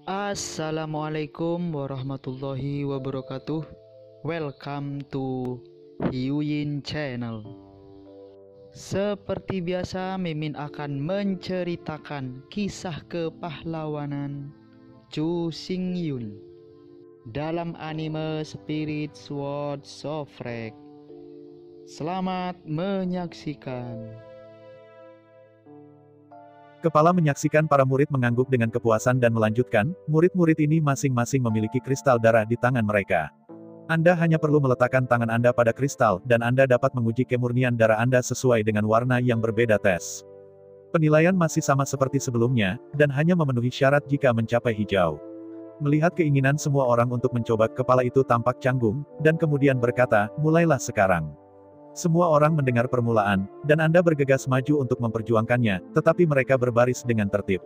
Assalamualaikum warahmatullahi wabarakatuh. Welcome to Hyuyin Channel. Seperti biasa, Mimin akan menceritakan kisah kepahlawanan Chu Xingyun dalam anime Spirit Sword Sofrek. Selamat menyaksikan. Kepala menyaksikan para murid mengangguk dengan kepuasan dan melanjutkan, murid-murid ini masing-masing memiliki kristal darah di tangan mereka. Anda hanya perlu meletakkan tangan Anda pada kristal, dan Anda dapat menguji kemurnian darah Anda sesuai dengan warna yang berbeda tes. Penilaian masih sama seperti sebelumnya, dan hanya memenuhi syarat jika mencapai hijau. Melihat keinginan semua orang untuk mencoba, kepala itu tampak canggung, dan kemudian berkata, mulailah sekarang. Semua orang mendengar permulaan, dan Anda bergegas maju untuk memperjuangkannya, tetapi mereka berbaris dengan tertib.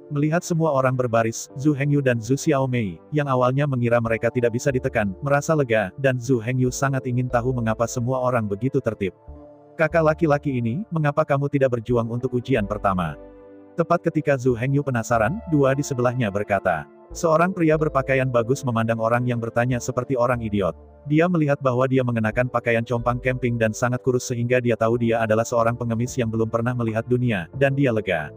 Melihat semua orang berbaris, Zhu Hengyu dan Zhu Xiaomei, yang awalnya mengira mereka tidak bisa ditekan, merasa lega, dan Zhu Hengyu sangat ingin tahu mengapa semua orang begitu tertib. Kakak laki-laki ini, mengapa kamu tidak berjuang untuk ujian pertama? Tepat ketika Zhu Hengyu penasaran, dua di sebelahnya berkata. Seorang pria berpakaian bagus memandang orang yang bertanya seperti orang idiot. Dia melihat bahwa dia mengenakan pakaian compang camping dan sangat kurus sehingga dia tahu dia adalah seorang pengemis yang belum pernah melihat dunia, dan dia lega.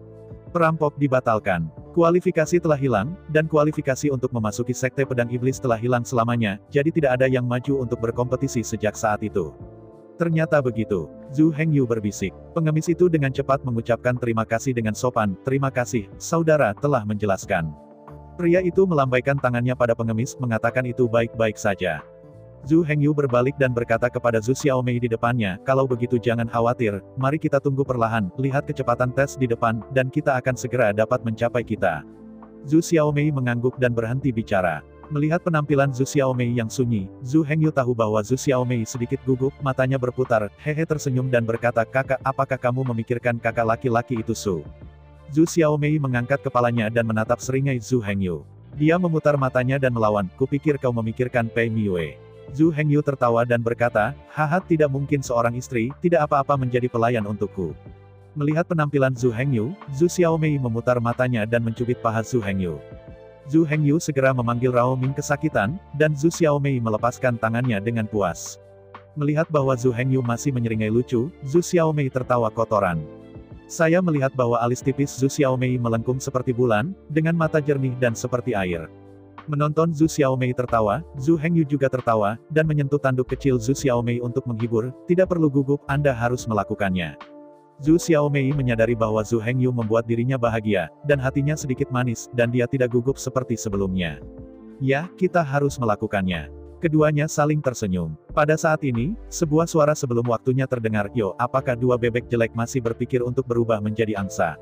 Perampok dibatalkan. Kualifikasi telah hilang, dan kualifikasi untuk memasuki sekte pedang iblis telah hilang selamanya, jadi tidak ada yang maju untuk berkompetisi sejak saat itu. Ternyata begitu. Zhu Hengyu berbisik. Pengemis itu dengan cepat mengucapkan terima kasih dengan sopan, terima kasih, saudara telah menjelaskan. Pria itu melambaikan tangannya pada pengemis, mengatakan itu baik-baik saja. Zhu Hengyu berbalik dan berkata kepada Zhu Xiaomei di depannya, kalau begitu jangan khawatir, mari kita tunggu perlahan, lihat kecepatan tes di depan, dan kita akan segera dapat mencapai kita. Zhu Xiaomei mengangguk dan berhenti bicara. Melihat penampilan Zhu Xiaomei yang sunyi, Zhu Hengyu tahu bahwa Zhu Xiaomei sedikit gugup, matanya berputar, hehe tersenyum dan berkata, kakak, apakah kamu memikirkan kakak laki-laki itu Su? Zhu Xiaomei mengangkat kepalanya dan menatap seringai Zhu Hengyu. Dia memutar matanya dan melawan, kupikir kau memikirkan Pei Miue. Zhu Hengyu tertawa dan berkata, haha tidak mungkin seorang istri, tidak apa-apa menjadi pelayan untukku. Melihat penampilan Zhu Hengyu, Zhu Xiaomei memutar matanya dan mencubit paha Zhu Hengyu. Zhu Hengyu segera memanggil Rao Ming kesakitan, dan Zhu Xiaomei melepaskan tangannya dengan puas. Melihat bahwa Zhu Hengyu masih menyeringai lucu, Zhu Xiaomei tertawa kotoran. Saya melihat bahwa alis tipis Zhu Xiaomei melengkung seperti bulan, dengan mata jernih dan seperti air. Menonton Zhu Xiaomei tertawa, Zhu Hengyu juga tertawa, dan menyentuh tanduk kecil Zhu Xiaomei untuk menghibur, tidak perlu gugup, Anda harus melakukannya. Zhu Xiaomei menyadari bahwa Zhu Hengyu membuat dirinya bahagia, dan hatinya sedikit manis, dan dia tidak gugup seperti sebelumnya. Ya, kita harus melakukannya. Keduanya saling tersenyum. Pada saat ini, sebuah suara sebelum waktunya terdengar, yo, apakah dua bebek jelek masih berpikir untuk berubah menjadi angsa?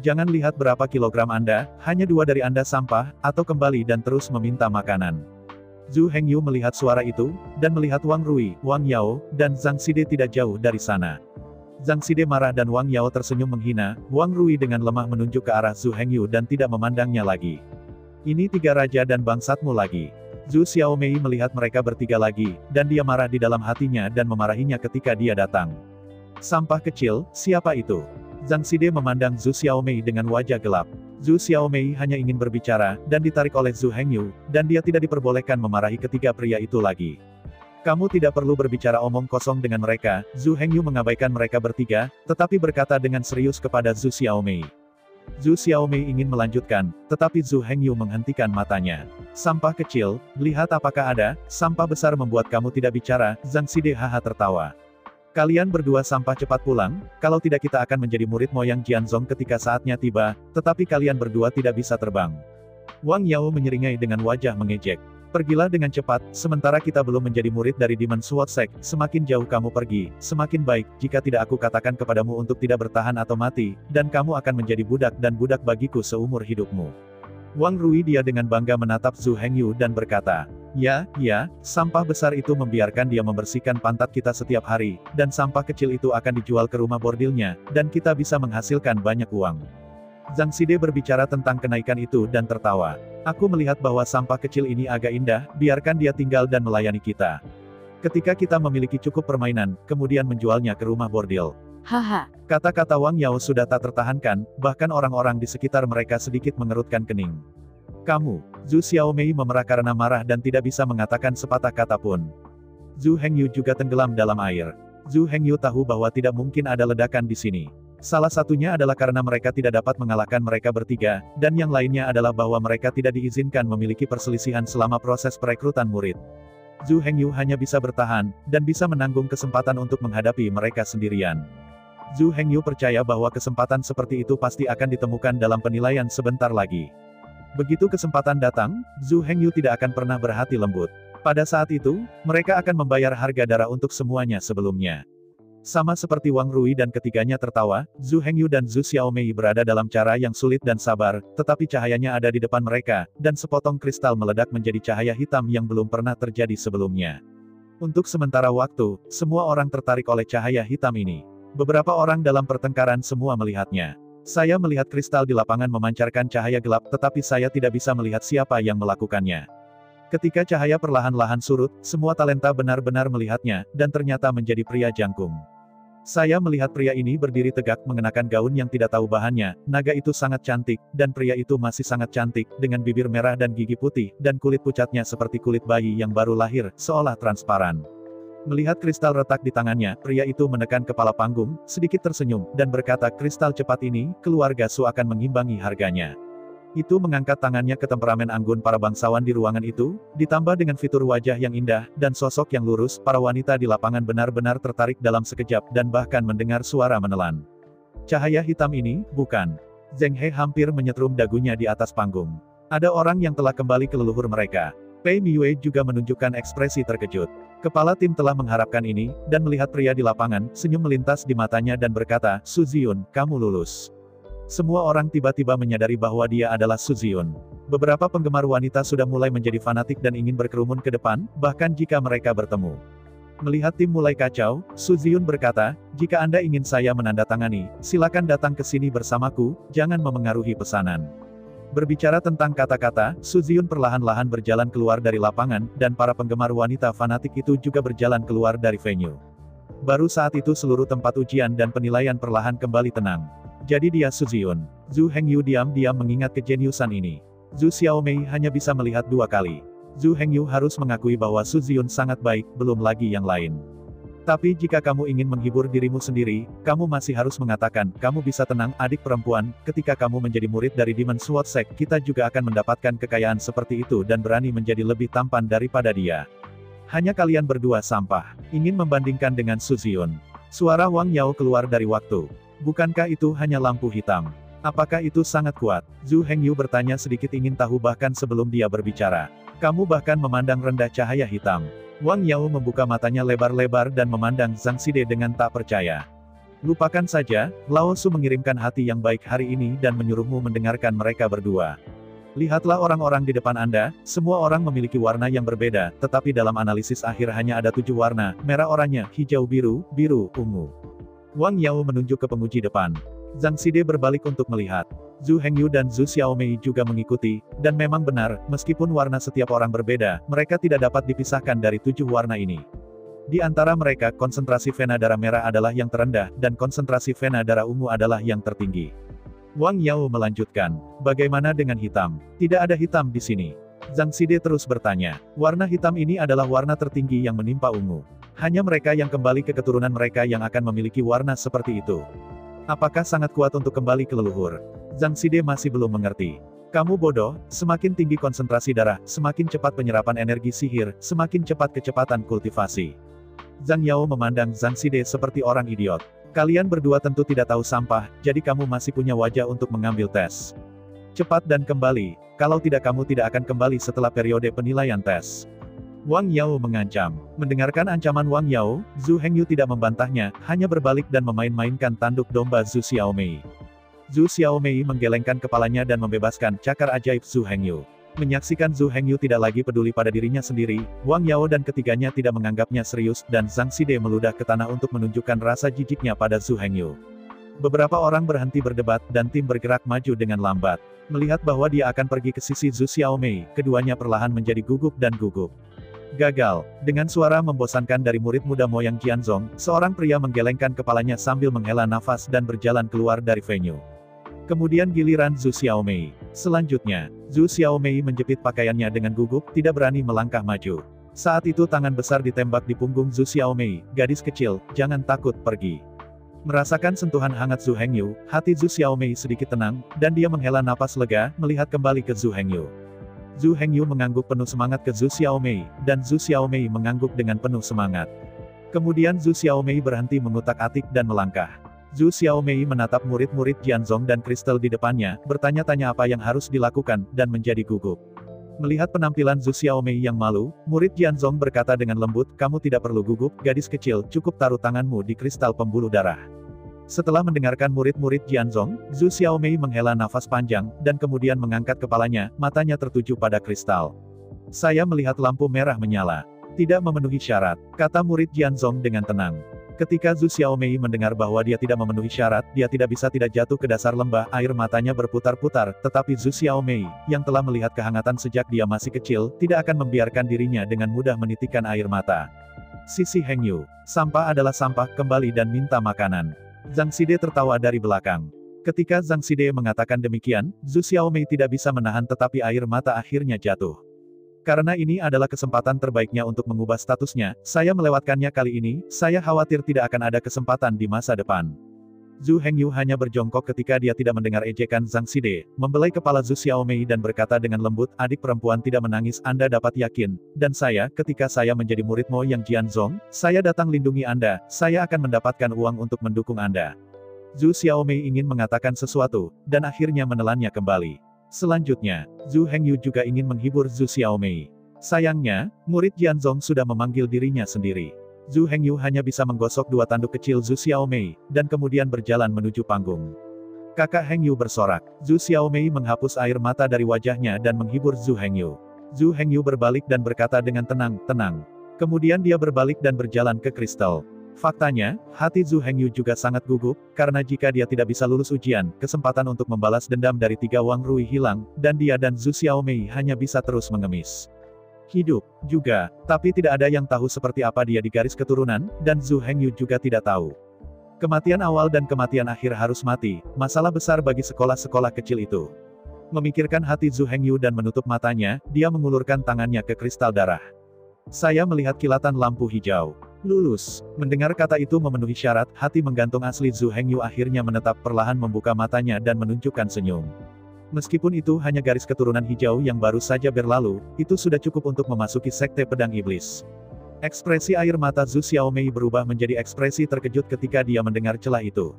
Jangan lihat berapa kilogram Anda, hanya dua dari Anda sampah, atau kembali dan terus meminta makanan. Zhu Hengyu melihat suara itu, dan melihat Wang Rui, Wang Yao, dan Zhang Xide tidak jauh dari sana. Zhang Xide marah dan Wang Yao tersenyum menghina, Wang Rui dengan lemah menunjuk ke arah Zhu Hengyu dan tidak memandangnya lagi. Ini tiga raja dan bangsatmu lagi. Zhu Xiaomei melihat mereka bertiga lagi, dan dia marah di dalam hatinya dan memarahinya ketika dia datang. Sampah kecil, siapa itu? Zhang Xide memandang Zhu Xiaomei dengan wajah gelap. Zhu Xiaomei hanya ingin berbicara, dan ditarik oleh Zhu Hengyu, dan dia tidak diperbolehkan memarahi ketiga pria itu lagi. Kamu tidak perlu berbicara omong kosong dengan mereka, Zhu Hengyu mengabaikan mereka bertiga, tetapi berkata dengan serius kepada Zhu Xiaomei. Zhu Xiaomei ingin melanjutkan, tetapi Zhu Hengyu menghentikan matanya. Sampah kecil, lihat apakah ada, sampah besar membuat kamu tidak bicara, Zhang Xide haha tertawa. Kalian berdua sampah cepat pulang, kalau tidak kita akan menjadi murid moyang Jianzong ketika saatnya tiba, tetapi kalian berdua tidak bisa terbang. Wang Yao menyeringai dengan wajah mengejek. Pergilah dengan cepat, sementara kita belum menjadi murid dari Demon Sword Sect, semakin jauh kamu pergi, semakin baik, jika tidak aku katakan kepadamu untuk tidak bertahan atau mati, dan kamu akan menjadi budak dan budak bagiku seumur hidupmu. Wang Rui dia dengan bangga menatap Zhu Hengyu dan berkata, ya, sampah besar itu membiarkan dia membersihkan pantat kita setiap hari, dan sampah kecil itu akan dijual ke rumah bordilnya, dan kita bisa menghasilkan banyak uang. Zhang Xide berbicara tentang kenaikan itu dan tertawa. Aku melihat bahwa sampah kecil ini agak indah, biarkan dia tinggal dan melayani kita. Ketika kita memiliki cukup permainan, kemudian menjualnya ke rumah bordil. Haha. Kata-kata Wang Yao sudah tak tertahankan, bahkan orang-orang di sekitar mereka sedikit mengerutkan kening. Kamu, Zhu Xiaomei memerah karena marah dan tidak bisa mengatakan sepatah kata pun. Zhu Hengyu juga tenggelam dalam air. Zhu Hengyu tahu bahwa tidak mungkin ada ledakan di sini. Salah satunya adalah karena mereka tidak dapat mengalahkan mereka bertiga, dan yang lainnya adalah bahwa mereka tidak diizinkan memiliki perselisihan selama proses perekrutan murid. Zhu Hengyu hanya bisa bertahan, dan bisa menanggung kesempatan untuk menghadapi mereka sendirian. Zhu Hengyu percaya bahwa kesempatan seperti itu pasti akan ditemukan dalam penilaian sebentar lagi. Begitu kesempatan datang, Zhu Hengyu tidak akan pernah berhati lembut. Pada saat itu, mereka akan membayar harga darah untuk semuanya sebelumnya. Sama seperti Wang Rui dan ketiganya tertawa, Zhu Hengyu dan Zhu Xiaomei berada dalam cara yang sulit dan sabar, tetapi cahayanya ada di depan mereka, dan sepotong kristal meledak menjadi cahaya hitam yang belum pernah terjadi sebelumnya. Untuk sementara waktu, semua orang tertarik oleh cahaya hitam ini. Beberapa orang dalam pertengkaran semua melihatnya. Saya melihat kristal di lapangan memancarkan cahaya gelap, tetapi saya tidak bisa melihat siapa yang melakukannya. Ketika cahaya perlahan-lahan surut, semua talenta benar-benar melihatnya, dan ternyata menjadi pria jangkung. Saya melihat pria ini berdiri tegak mengenakan gaun yang tidak tahu bahannya, naga itu sangat cantik, dan pria itu masih sangat cantik, dengan bibir merah dan gigi putih, dan kulit pucatnya seperti kulit bayi yang baru lahir, seolah transparan. Melihat kristal retak di tangannya, pria itu menekan kepala panggung, sedikit tersenyum, dan berkata, kristal cepat ini, keluarga Su akan mengimbangi harganya. Itu mengangkat tangannya ke temperamen anggun para bangsawan di ruangan itu, ditambah dengan fitur wajah yang indah, dan sosok yang lurus, para wanita di lapangan benar-benar tertarik dalam sekejap, dan bahkan mendengar suara menelan. Cahaya hitam ini, bukan. Zheng He hampir menyetrum dagunya di atas panggung. Ada orang yang telah kembali ke leluhur mereka. Pei Miyue juga menunjukkan ekspresi terkejut. Kepala tim telah mengharapkan ini, dan melihat pria di lapangan, senyum melintas di matanya dan berkata, Su Ziyun, kamu lulus. Semua orang tiba-tiba menyadari bahwa dia adalah Su Ziyun. Beberapa penggemar wanita sudah mulai menjadi fanatik dan ingin berkerumun ke depan, bahkan jika mereka bertemu. Melihat tim mulai kacau, Su Ziyun berkata, jika Anda ingin saya menandatangani, silakan datang ke sini bersamaku, jangan memengaruhi pesanan. Berbicara tentang kata-kata, Su Ziyun perlahan-lahan berjalan keluar dari lapangan, dan para penggemar wanita fanatik itu juga berjalan keluar dari venue. Baru saat itu seluruh tempat ujian dan penilaian perlahan kembali tenang. Jadi dia Su Ziyun. Zhu Hengyu diam-diam mengingat kejeniusan ini. Zhu Xiaomei hanya bisa melihat 2 kali. Zhu Hengyu harus mengakui bahwa Su Ziyun sangat baik, belum lagi yang lain. Tapi jika kamu ingin menghibur dirimu sendiri, kamu masih harus mengatakan, kamu bisa tenang, adik perempuan, ketika kamu menjadi murid dari Demon Sword Sect, kita juga akan mendapatkan kekayaan seperti itu dan berani menjadi lebih tampan daripada dia. Hanya kalian berdua sampah. Ingin membandingkan dengan Su Ziyun. Suara Wang Yao keluar dari waktu. Bukankah itu hanya lampu hitam? Apakah itu sangat kuat? Zhu Hengyu bertanya sedikit ingin tahu bahkan sebelum dia berbicara. Kamu bahkan memandang rendah cahaya hitam. Wang Yao membuka matanya lebar-lebar dan memandang Zhang Xide dengan tak percaya. Lupakan saja, Lao Su mengirimkan hati yang baik hari ini dan menyuruhmu mendengarkan mereka berdua. Lihatlah orang-orang di depan Anda, semua orang memiliki warna yang berbeda, tetapi dalam analisis akhir hanya ada 7 warna, merah oranye, hijau biru, biru, ungu. Wang Yao menunjuk ke penguji depan. Zhang Xide berbalik untuk melihat. Zhu Hengyu dan Zhu Xiaomei juga mengikuti, dan memang benar, meskipun warna setiap orang berbeda, mereka tidak dapat dipisahkan dari 7 warna ini. Di antara mereka, konsentrasi vena darah merah adalah yang terendah, dan konsentrasi vena darah ungu adalah yang tertinggi. Wang Yao melanjutkan, bagaimana dengan hitam? Tidak ada hitam di sini. Zhang Xide terus bertanya, warna hitam ini adalah warna tertinggi yang menimpa ungu. Hanya mereka yang kembali ke keturunan mereka yang akan memiliki warna seperti itu. Apakah sangat kuat untuk kembali ke leluhur? Zhang Xide masih belum mengerti. Kamu bodoh, semakin tinggi konsentrasi darah, semakin cepat penyerapan energi sihir, semakin cepat kecepatan kultivasi. Zhang Yao memandang Zhang Xide seperti orang idiot. Kalian berdua tentu tidak tahu sampah, jadi kamu masih punya wajah untuk mengambil tes. Cepat dan kembali, kalau tidak kamu tidak akan kembali setelah periode penilaian tes. Wang Yao mengancam. Mendengarkan ancaman Wang Yao, Zhu Hengyu tidak membantahnya, hanya berbalik dan memain-mainkan tanduk domba Zhu Xiaomei. Zhu Xiaomei menggelengkan kepalanya dan membebaskan cakar ajaib Zhu Hengyu. Menyaksikan Zhu Hengyu tidak lagi peduli pada dirinya sendiri, Wang Yao dan ketiganya tidak menganggapnya serius, dan Zhang Xide meludah ke tanah untuk menunjukkan rasa jijiknya pada Zhu Hengyu. Beberapa orang berhenti berdebat, dan tim bergerak maju dengan lambat. Melihat bahwa dia akan pergi ke sisi Zhu Xiaomei, keduanya perlahan menjadi gugup dan gugup. Gagal. Dengan suara membosankan dari murid muda Moyang Jianzong, seorang pria menggelengkan kepalanya sambil menghela nafas dan berjalan keluar dari venue. Kemudian giliran Zhu Xiaomei. Selanjutnya, Zhu Xiaomei menjepit pakaiannya dengan gugup, tidak berani melangkah maju. Saat itu tangan besar ditembak di punggung Zhu Xiaomei, gadis kecil, jangan takut, pergi. Merasakan sentuhan hangat Zhu Hengyu, hati Zhu Xiaomei sedikit tenang, dan dia menghela napas lega, melihat kembali ke Zhu Hengyu. Zhu Hengyu mengangguk penuh semangat ke Zhu Xiaomei, dan Zhu Xiaomei mengangguk dengan penuh semangat. Kemudian Zhu Xiaomei berhenti mengutak-atik dan melangkah. Zhu Xiaomei menatap murid-murid Jianzong dan Kristal di depannya, bertanya-tanya apa yang harus dilakukan, dan menjadi gugup. Melihat penampilan Zhu Xiaomei yang malu, murid Jianzong berkata dengan lembut, kamu tidak perlu gugup, gadis kecil, cukup taruh tanganmu di kristal pembuluh darah. Setelah mendengarkan murid-murid Jianzong, Zhu Xiaomei menghela nafas panjang, dan kemudian mengangkat kepalanya, matanya tertuju pada kristal. Saya melihat lampu merah menyala. Tidak memenuhi syarat, kata murid Jianzong dengan tenang. Ketika Zhu Xiaomei mendengar bahwa dia tidak memenuhi syarat, dia tidak jatuh ke dasar lembah, air matanya berputar-putar, tetapi Zhu Xiaomei, yang telah melihat kehangatan sejak dia masih kecil, tidak akan membiarkan dirinya dengan mudah menitikkan air mata. Sisi Hengyu, sampah adalah sampah, kembali dan minta makanan. Zhang Xide tertawa dari belakang. Ketika Zhang Xide mengatakan demikian, Zhu Xiaomei tidak bisa menahan tetapi air mata akhirnya jatuh. Karena ini adalah kesempatan terbaiknya untuk mengubah statusnya, saya melewatkannya kali ini, saya khawatir tidak akan ada kesempatan di masa depan. Zhu Hengyu hanya berjongkok ketika dia tidak mendengar ejekan Zhang Xide, membelai kepala Zhu Xiaomei dan berkata dengan lembut, adik perempuan tidak menangis, Anda dapat yakin, dan saya, ketika saya menjadi murid Mo Yang Jianzong, saya datang lindungi Anda, saya akan mendapatkan uang untuk mendukung Anda. Zhu Xiaomei ingin mengatakan sesuatu, dan akhirnya menelannya kembali. Selanjutnya, Zhu Hengyu juga ingin menghibur Zhu Xiaomei. Sayangnya, murid Jianzong sudah memanggil dirinya sendiri. Zhu Hengyu hanya bisa menggosok dua tanduk kecil Zhu Xiaomei, dan kemudian berjalan menuju panggung. Kakak Hengyu bersorak. Zhu Xiaomei menghapus air mata dari wajahnya dan menghibur Zhu Hengyu. Zhu Hengyu berbalik dan berkata dengan tenang, tenang. Kemudian dia berbalik dan berjalan ke kristal. Faktanya, hati Zhu Hengyu juga sangat gugup, karena jika dia tidak bisa lulus ujian, kesempatan untuk membalas dendam dari 3 Wang Rui hilang, dan dia dan Zhu Xiaomei hanya bisa terus mengemis. Hidup, juga, tapi tidak ada yang tahu seperti apa dia di garis keturunan, dan Zhu Hengyu juga tidak tahu. Kematian awal dan kematian akhir harus mati, masalah besar bagi sekolah-sekolah kecil itu. Memikirkan hati Zhu Hengyu dan menutup matanya, dia mengulurkan tangannya ke kristal darah. Saya melihat kilatan lampu hijau. Lulus. Mendengar kata itu memenuhi syarat, hati menggantung asli Zhu Hengyu akhirnya menetap, perlahan membuka matanya dan menunjukkan senyum. Meskipun itu hanya garis keturunan hijau yang baru saja berlalu, itu sudah cukup untuk memasuki sekte pedang iblis. Ekspresi air mata Zhu Xiaomei berubah menjadi ekspresi terkejut ketika dia mendengar celah itu.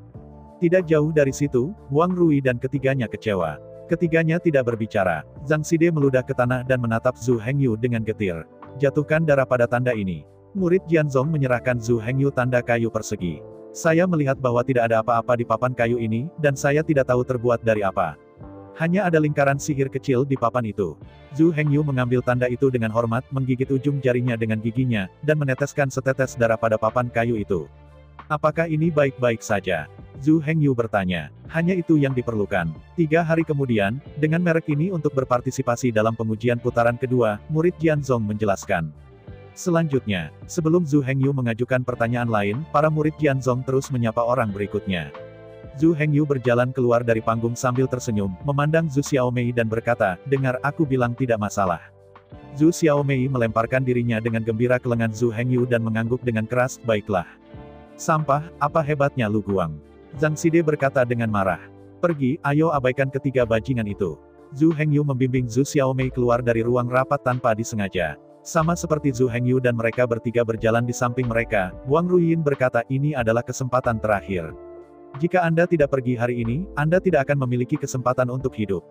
Tidak jauh dari situ, Wang Rui dan ketiganya kecewa. Ketiganya tidak berbicara. Zhang Xide meludah ke tanah dan menatap Zhu Hengyu dengan getir. Jatuhkan darah pada tanda ini. Murid Jianzong menyerahkan Zhu Hengyu tanda kayu persegi. Saya melihat bahwa tidak ada apa-apa di papan kayu ini, dan saya tidak tahu terbuat dari apa. Hanya ada lingkaran sihir kecil di papan itu. Zhu Hengyu mengambil tanda itu dengan hormat, menggigit ujung jarinya dengan giginya, dan meneteskan setetes darah pada papan kayu itu. Apakah ini baik-baik saja? Zhu Hengyu bertanya. Hanya itu yang diperlukan. 3 hari kemudian, dengan merek ini untuk berpartisipasi dalam pengujian putaran kedua, murid Jianzong menjelaskan. Selanjutnya, sebelum Zhu Hengyu mengajukan pertanyaan lain, para murid Jianzong terus menyapa orang berikutnya. Zhu Hengyu berjalan keluar dari panggung sambil tersenyum, memandang Zhu Xiaomei dan berkata, dengar aku bilang tidak masalah. Zhu Xiaomei melemparkan dirinya dengan gembira ke lengan Zhu Hengyu dan mengangguk dengan keras, baiklah. Sampah, apa hebatnya Lu Guang? Zhang Xide berkata dengan marah. Pergi, ayo abaikan ketiga bajingan itu. Zhu Hengyu membimbing Zhu Xiaomei keluar dari ruang rapat tanpa disengaja. Sama seperti Zhu Hengyu dan mereka bertiga berjalan di samping mereka, Wang Ruiyin berkata ini adalah kesempatan terakhir. Jika Anda tidak pergi hari ini, Anda tidak akan memiliki kesempatan untuk hidup.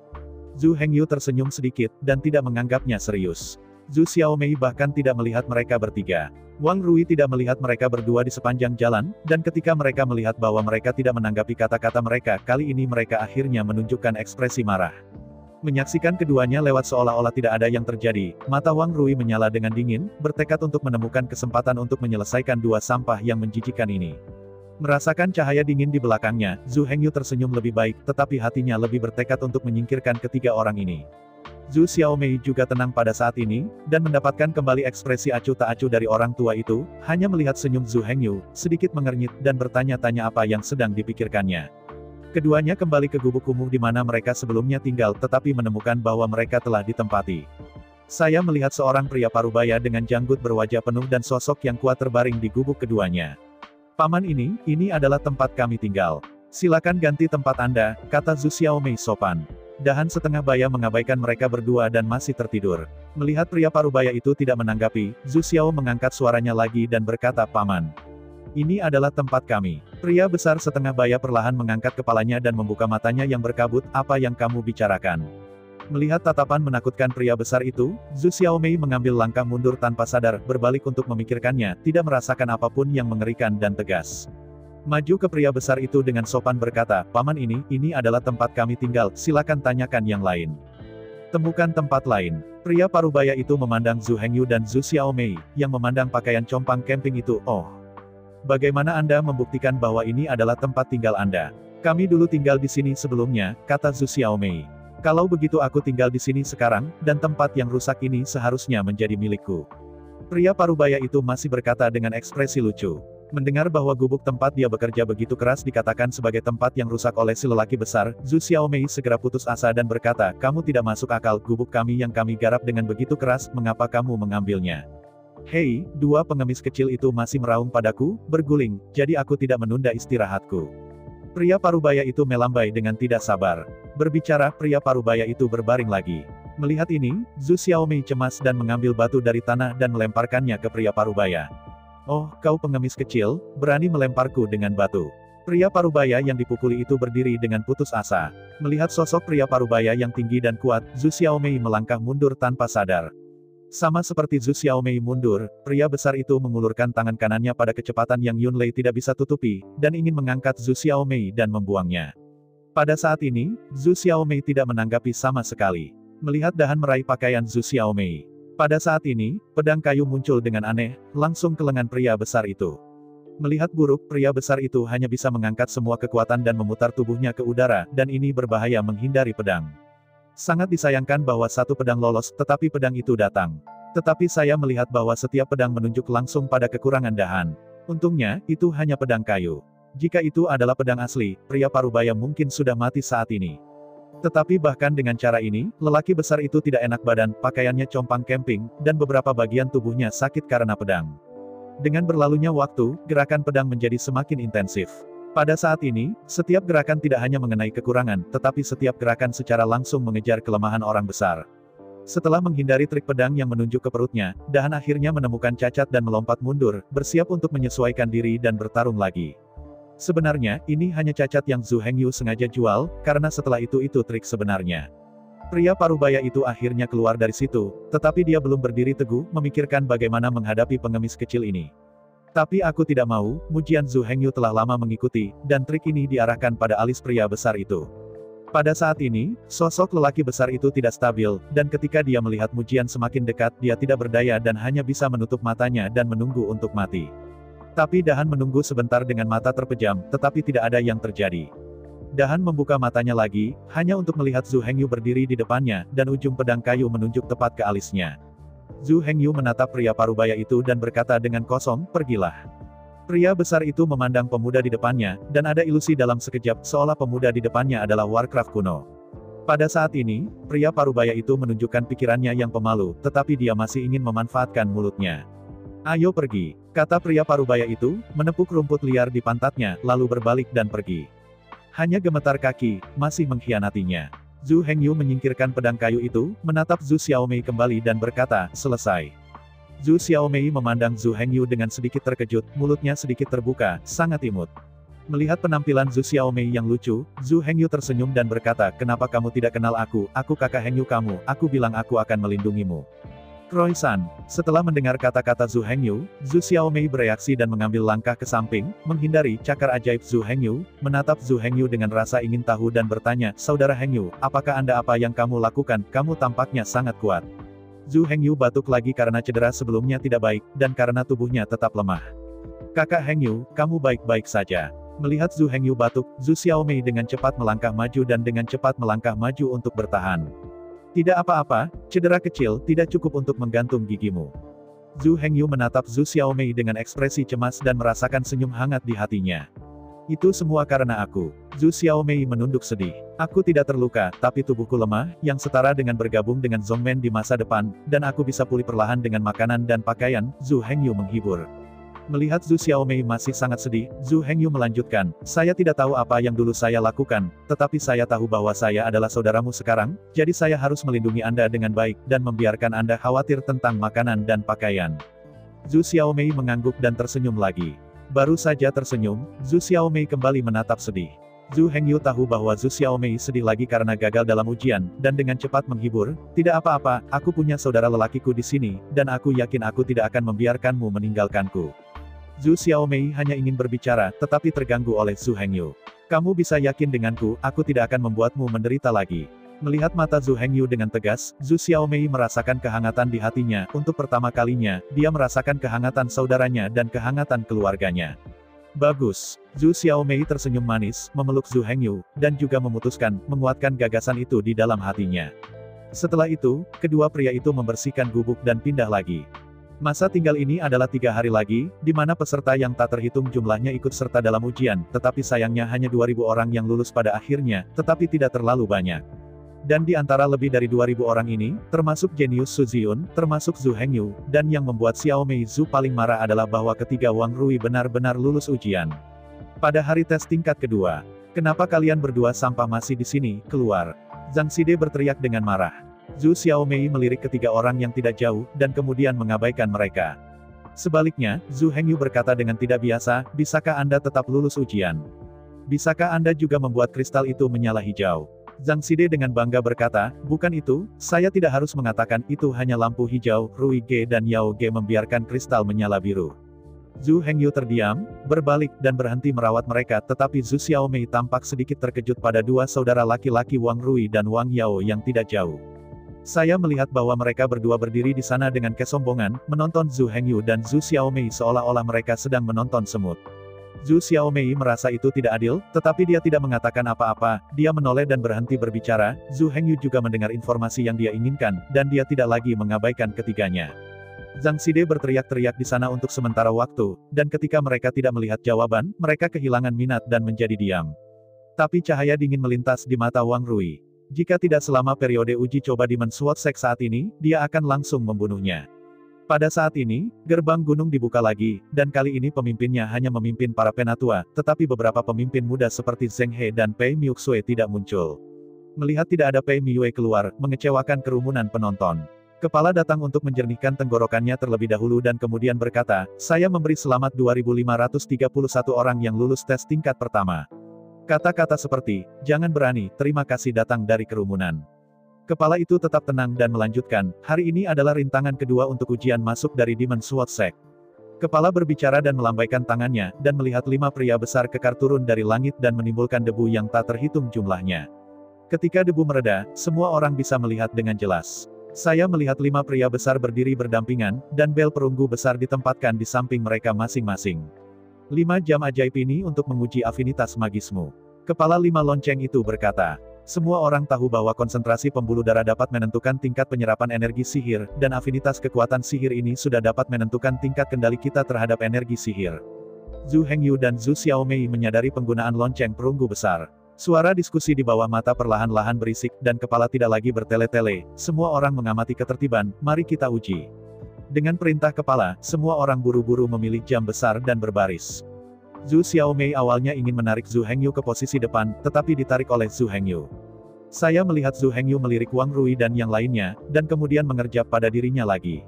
Zhu Hengyu tersenyum sedikit, dan tidak menganggapnya serius. Zhu Xiaomei bahkan tidak melihat mereka bertiga. Wang Rui tidak melihat mereka berdua di sepanjang jalan, dan ketika mereka melihat bahwa mereka tidak menanggapi kata-kata mereka, kali ini mereka akhirnya menunjukkan ekspresi marah. Menyaksikan keduanya lewat seolah-olah tidak ada yang terjadi, mata Wang Rui menyala dengan dingin, bertekad untuk menemukan kesempatan untuk menyelesaikan 2 sampah yang menjijikan ini. Merasakan cahaya dingin di belakangnya, Zhu Hengyu tersenyum lebih baik, tetapi hatinya lebih bertekad untuk menyingkirkan ketiga orang ini. Zhu Xiaomei juga tenang pada saat ini, dan mendapatkan kembali ekspresi acuh tak acuh dari orang tua itu, hanya melihat senyum Zhu Hengyu, sedikit mengernyit, dan bertanya-tanya apa yang sedang dipikirkannya. Keduanya kembali ke gubuk kumuh di mana mereka sebelumnya tinggal tetapi menemukan bahwa mereka telah ditempati. Saya melihat seorang pria parubaya dengan janggut berwajah penuh dan sosok yang kuat terbaring di gubuk keduanya. Paman ini adalah tempat kami tinggal. Silakan ganti tempat Anda, kata Zhu Xiaomei sopan. Dahan setengah baya mengabaikan mereka berdua dan masih tertidur. Melihat pria parubaya itu tidak menanggapi, Zhu Xiao mengangkat suaranya lagi dan berkata, Paman. Ini adalah tempat kami. Pria besar setengah baya perlahan mengangkat kepalanya dan membuka matanya yang berkabut, apa yang kamu bicarakan? Melihat tatapan menakutkan pria besar itu, Zhu Xiaomei mengambil langkah mundur tanpa sadar, berbalik untuk memikirkannya, tidak merasakan apapun yang mengerikan dan tegas. Maju ke pria besar itu dengan sopan berkata, Paman ini adalah tempat kami tinggal, silakan tanyakan yang lain. Temukan tempat lain. Pria parubaya itu memandang Zhu Hengyu dan Zhu Xiaomei, yang memandang pakaian compang camping itu, oh. Bagaimana Anda membuktikan bahwa ini adalah tempat tinggal Anda? Kami dulu tinggal di sini sebelumnya, kata Zhu Xiaomei. Kalau begitu aku tinggal di sini sekarang, dan tempat yang rusak ini seharusnya menjadi milikku. Pria parubaya itu masih berkata dengan ekspresi lucu. Mendengar bahwa gubuk tempat dia bekerja begitu keras dikatakan sebagai tempat yang rusak oleh si lelaki besar, Zhu Xiaomei segera putus asa dan berkata, kamu tidak masuk akal, gubuk kami yang kami garap dengan begitu keras, mengapa kamu mengambilnya? Hei, dua pengemis kecil itu masih meraung padaku, berguling, jadi aku tidak menunda istirahatku. Pria parubaya itu melambai dengan tidak sabar. Berbicara, pria parubaya itu berbaring lagi. Melihat ini, Zhu Xiaomei cemas dan mengambil batu dari tanah dan melemparkannya ke pria parubaya. Oh, kau pengemis kecil, berani melemparku dengan batu. Pria parubaya yang dipukuli itu berdiri dengan putus asa. Melihat sosok pria parubaya yang tinggi dan kuat, Zhu Xiaomei melangkah mundur tanpa sadar. Sama seperti Zhu Xiaomei mundur, pria besar itu mengulurkan tangan kanannya pada kecepatan yang Yunlei tidak bisa tutupi, dan ingin mengangkat Zhu Xiaomei dan membuangnya. Pada saat ini, Zhu Xiaomei tidak menanggapi sama sekali. Melihat dahan meraih pakaian Zhu Xiaomei. Pada saat ini, pedang kayu muncul dengan aneh, langsung ke lengan pria besar itu. Melihat buruk, pria besar itu hanya bisa mengangkat semua kekuatan dan memutar tubuhnya ke udara, dan ini berbahaya menghindari pedang. Sangat disayangkan bahwa satu pedang lolos, tetapi pedang itu datang. Tetapi saya melihat bahwa setiap pedang menunjuk langsung pada kekurangan dahan. Untungnya, itu hanya pedang kayu. Jika itu adalah pedang asli, pria parubaya mungkin sudah mati saat ini. Tetapi bahkan dengan cara ini, lelaki besar itu tidak enak badan, pakaiannya compang camping, dan beberapa bagian tubuhnya sakit karena pedang. Dengan berlalunya waktu, gerakan pedang menjadi semakin intensif. Pada saat ini, setiap gerakan tidak hanya mengenai kekurangan, tetapi setiap gerakan secara langsung mengejar kelemahan orang besar. Setelah menghindari trik pedang yang menunjuk ke perutnya, dahan akhirnya menemukan cacat dan melompat mundur, bersiap untuk menyesuaikan diri dan bertarung lagi. Sebenarnya, ini hanya cacat yang Zhu Hengyu sengaja jual, karena setelah itu trik sebenarnya. Pria parubaya itu akhirnya keluar dari situ, tetapi dia belum berdiri teguh, memikirkan bagaimana menghadapi pengemis kecil ini. Tapi aku tidak mau, mujian Zhu Hengyu telah lama mengikuti, dan trik ini diarahkan pada alis pria besar itu. Pada saat ini, sosok lelaki besar itu tidak stabil, dan ketika dia melihat mujian semakin dekat, dia tidak berdaya dan hanya bisa menutup matanya dan menunggu untuk mati. Tapi dahan menunggu sebentar dengan mata terpejam, tetapi tidak ada yang terjadi. Dahan membuka matanya lagi, hanya untuk melihat Zhu Hengyu berdiri di depannya, dan ujung pedang kayu menunjuk tepat ke alisnya. Zhu Hengyu menatap pria parubaya itu dan berkata dengan kosong, pergilah. Pria besar itu memandang pemuda di depannya, dan ada ilusi dalam sekejap, seolah pemuda di depannya adalah Warcraft kuno. Pada saat ini, pria parubaya itu menunjukkan pikirannya yang pemalu, tetapi dia masih ingin memanfaatkan mulutnya. Ayo pergi, kata pria parubaya itu, menepuk rumput liar di pantatnya, lalu berbalik dan pergi. Hanya gemetar kaki, masih mengkhianatinya. Zhu Hengyu menyingkirkan pedang kayu itu, menatap Zhu Xiaomei kembali dan berkata, selesai. Zhu Xiaomei memandang Zhu Hengyu dengan sedikit terkejut, mulutnya sedikit terbuka, sangat imut. Melihat penampilan Zhu Xiaomei yang lucu, Zhu Hengyu tersenyum dan berkata, kenapa kamu tidak kenal aku kakak Hengyu kamu, aku bilang aku akan melindungimu. Kroisan. Setelah mendengar kata-kata Zhu Hengyu, Zhu Xiaomei bereaksi dan mengambil langkah ke samping, menghindari cakar ajaib Zhu Hengyu, menatap Zhu Hengyu dengan rasa ingin tahu dan bertanya, Saudara Hengyu, apakah Anda apa yang kamu lakukan, kamu tampaknya sangat kuat. Zhu Hengyu batuk lagi karena cedera sebelumnya tidak baik, dan karena tubuhnya tetap lemah. Kakak Hengyu, kamu baik-baik saja. Melihat Zhu Hengyu batuk, Zhu Xiaomei dengan cepat melangkah maju dan dengan cepat melangkah maju untuk bertahan. Tidak apa-apa, cedera kecil, tidak cukup untuk menggantung gigimu. Zhu Hengyu menatap Zhu Xiaomei dengan ekspresi cemas dan merasakan senyum hangat di hatinya. Itu semua karena aku. Zhu Xiaomei menunduk sedih. Aku tidak terluka, tapi tubuhku lemah, yang setara dengan bergabung dengan Zhongmen di masa depan, dan aku bisa pulih perlahan dengan makanan dan pakaian. Zhu Hengyu menghibur. Melihat Zhu Xiaomei masih sangat sedih, Zhu Hengyu melanjutkan, saya tidak tahu apa yang dulu saya lakukan, tetapi saya tahu bahwa saya adalah saudaramu sekarang, jadi saya harus melindungi Anda dengan baik, dan membiarkan Anda khawatir tentang makanan dan pakaian. Zhu Xiaomei mengangguk dan tersenyum lagi. Baru saja tersenyum, Zhu Xiaomei kembali menatap sedih. Zhu Hengyu tahu bahwa Zhu Xiaomei sedih lagi karena gagal dalam ujian, dan dengan cepat menghibur, tidak apa-apa, aku punya saudara lelakiku di sini, dan aku yakin aku tidak akan membiarkanmu meninggalkanku. Zhu Xiaomei hanya ingin berbicara, tetapi terganggu oleh Zhu Hengyu. Kamu bisa yakin denganku, aku tidak akan membuatmu menderita lagi. Melihat mata Zhu Hengyu dengan tegas, Zhu Xiaomei merasakan kehangatan di hatinya. Untuk pertama kalinya, dia merasakan kehangatan saudaranya dan kehangatan keluarganya. Bagus. Zhu Xiaomei tersenyum manis, memeluk Zhu Hengyu, dan juga memutuskan, menguatkan gagasan itu di dalam hatinya. Setelah itu, kedua pria itu membersihkan gubuk dan pindah lagi. Masa tinggal ini adalah 3 hari lagi, di mana peserta yang tak terhitung jumlahnya ikut serta dalam ujian, tetapi sayangnya hanya 2.000 orang yang lulus pada akhirnya, tetapi tidak terlalu banyak. Dan di antara lebih dari 2.000 orang ini, termasuk jenius Su Ziyun, termasuk Zhu Hengyu, dan yang membuat Xiaomei Zhu paling marah adalah bahwa ketiga Wang Rui benar-benar lulus ujian. Pada hari tes tingkat kedua, kenapa kalian berdua sampah masih di sini, keluar. Zhang Xide berteriak dengan marah. Zhu Xiaomei melirik ketiga orang yang tidak jauh, dan kemudian mengabaikan mereka. Sebaliknya, Zhu Hengyu berkata dengan tidak biasa, bisakah Anda tetap lulus ujian? Bisakah Anda juga membuat kristal itu menyala hijau? Zhang Xide dengan bangga berkata, bukan itu, saya tidak harus mengatakan itu hanya lampu hijau. Rui Ge dan Yao Ge membiarkan kristal menyala biru. Zhu Hengyu terdiam, berbalik, dan berhenti merawat mereka, tetapi Zhu Xiaomei tampak sedikit terkejut pada dua saudara laki-laki Wang Rui dan Wang Yao yang tidak jauh. Saya melihat bahwa mereka berdua berdiri di sana dengan kesombongan, menonton Zhu Hengyu dan Zhu Xiaomei seolah-olah mereka sedang menonton semut. Zhu Xiaomei merasa itu tidak adil, tetapi dia tidak mengatakan apa-apa, dia menoleh dan berhenti berbicara. Zhu Hengyu juga mendengar informasi yang dia inginkan, dan dia tidak lagi mengabaikan ketiganya. Zhang Xide berteriak-teriak di sana untuk sementara waktu, dan ketika mereka tidak melihat jawaban, mereka kehilangan minat dan menjadi diam. Tapi cahaya dingin melintas di mata Wang Rui. Jika tidak selama periode uji coba Demon Sword Sect saat ini, dia akan langsung membunuhnya. Pada saat ini, gerbang gunung dibuka lagi, dan kali ini pemimpinnya hanya memimpin para penatua, tetapi beberapa pemimpin muda seperti Zheng He dan Pei Miuxue tidak muncul. Melihat tidak ada Pei Miue keluar, mengecewakan kerumunan penonton. Kepala datang untuk menjernihkan tenggorokannya terlebih dahulu dan kemudian berkata, saya memberi selamat 2.531 orang yang lulus tes tingkat pertama. Kata-kata seperti, jangan berani, terima kasih datang dari kerumunan. Kepala itu tetap tenang dan melanjutkan, hari ini adalah rintangan kedua untuk ujian masuk dari Demon Sword Sect. Kepala berbicara dan melambaikan tangannya, dan melihat 5 pria besar kekar turun dari langit dan menimbulkan debu yang tak terhitung jumlahnya. Ketika debu mereda, semua orang bisa melihat dengan jelas. Saya melihat 5 pria besar berdiri berdampingan, dan bel perunggu besar ditempatkan di samping mereka masing-masing. 5 jam ajaib ini untuk menguji afinitas magismu. Kepala 5 lonceng itu berkata, semua orang tahu bahwa konsentrasi pembuluh darah dapat menentukan tingkat penyerapan energi sihir, dan afinitas kekuatan sihir ini sudah dapat menentukan tingkat kendali kita terhadap energi sihir. Zhu Hengyu dan Zhu Xiaomei menyadari penggunaan lonceng perunggu besar. Suara diskusi di bawah mata perlahan-lahan berisik, dan kepala tidak lagi bertele-tele. Semua orang mengamati ketertiban, mari kita uji. Dengan perintah kepala, semua orang buru-buru memilih jam besar dan berbaris. Zhu Xiaomei awalnya ingin menarik Zhu Hengyu ke posisi depan, tetapi ditarik oleh Zhu Hengyu. Saya melihat Zhu Hengyu melirik Wang Rui dan yang lainnya, dan kemudian mengerjap pada dirinya lagi.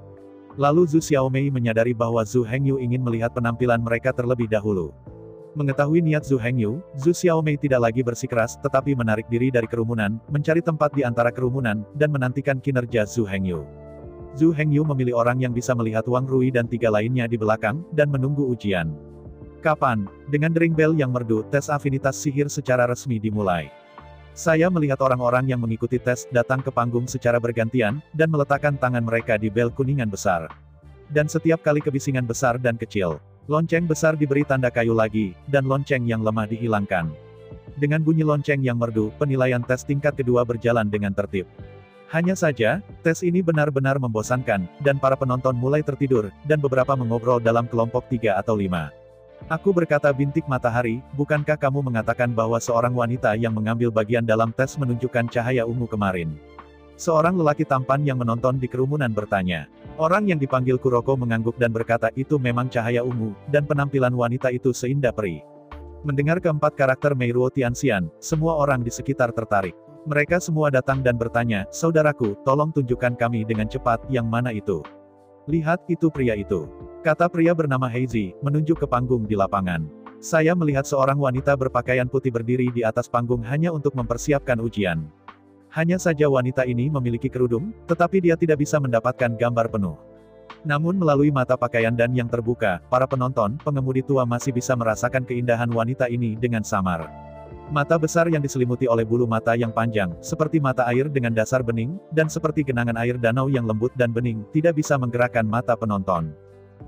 Lalu Zhu Xiaomei menyadari bahwa Zhu Hengyu ingin melihat penampilan mereka terlebih dahulu. Mengetahui niat Zhu Hengyu, Zhu Xiaomei tidak lagi bersikeras, tetapi menarik diri dari kerumunan, mencari tempat di antara kerumunan, dan menantikan kinerja Zhu Hengyu. Zhu Hengyu memilih orang yang bisa melihat Wang Rui dan 3 lainnya di belakang, dan menunggu ujian. Kapan? Dengan dering bel yang merdu, tes afinitas sihir secara resmi dimulai. Saya melihat orang-orang yang mengikuti tes datang ke panggung secara bergantian, dan meletakkan tangan mereka di bel kuningan besar. Dan setiap kali kebisingan besar dan kecil, lonceng besar diberi tanda kayu lagi, dan lonceng yang lemah dihilangkan. Dengan bunyi lonceng yang merdu, penilaian tes tingkat kedua berjalan dengan tertib. Hanya saja, tes ini benar-benar membosankan, dan para penonton mulai tertidur, dan beberapa mengobrol dalam kelompok 3 atau 5. Aku berkata, bintik matahari, bukankah kamu mengatakan bahwa seorang wanita yang mengambil bagian dalam tes menunjukkan cahaya ungu kemarin? Seorang lelaki tampan yang menonton di kerumunan bertanya. Orang yang dipanggil Kuroko mengangguk dan berkata, itu memang cahaya ungu, dan penampilan wanita itu seindah peri. Mendengar keempat karakter Meiruo Tianxian, semua orang di sekitar tertarik. Mereka semua datang dan bertanya, saudaraku, tolong tunjukkan kami dengan cepat yang mana itu. Lihat, itu pria itu. Kata pria bernama Heizi, menunjuk ke panggung di lapangan. Saya melihat seorang wanita berpakaian putih berdiri di atas panggung hanya untuk mempersiapkan ujian. Hanya saja wanita ini memiliki kerudung, tetapi dia tidak bisa mendapatkan gambar penuh. Namun melalui mata pakaian dan yang terbuka, para penonton, pengemudi tua masih bisa merasakan keindahan wanita ini dengan samar. Mata besar yang diselimuti oleh bulu mata yang panjang, seperti mata air dengan dasar bening, dan seperti genangan air danau yang lembut dan bening, tidak bisa menggerakkan mata penonton.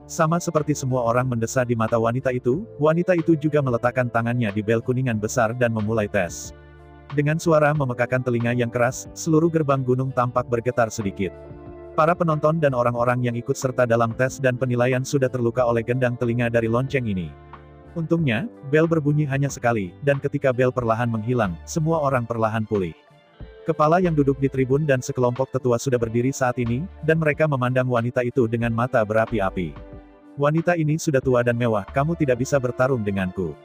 Sama seperti semua orang mendesa di mata wanita itu juga meletakkan tangannya di bel kuningan besar dan memulai tes. Dengan suara memekakan telinga yang keras, seluruh gerbang gunung tampak bergetar sedikit. Para penonton dan orang-orang yang ikut serta dalam tes dan penilaian sudah terluka oleh gendang telinga dari lonceng ini. Untungnya, bel berbunyi hanya sekali, dan ketika bel perlahan menghilang, semua orang perlahan pulih. Kepala yang duduk di tribun dan sekelompok tetua sudah berdiri saat ini, dan mereka memandang wanita itu dengan mata berapi-api. Wanita ini sudah tua dan mewah, kamu tidak bisa bertarung denganku.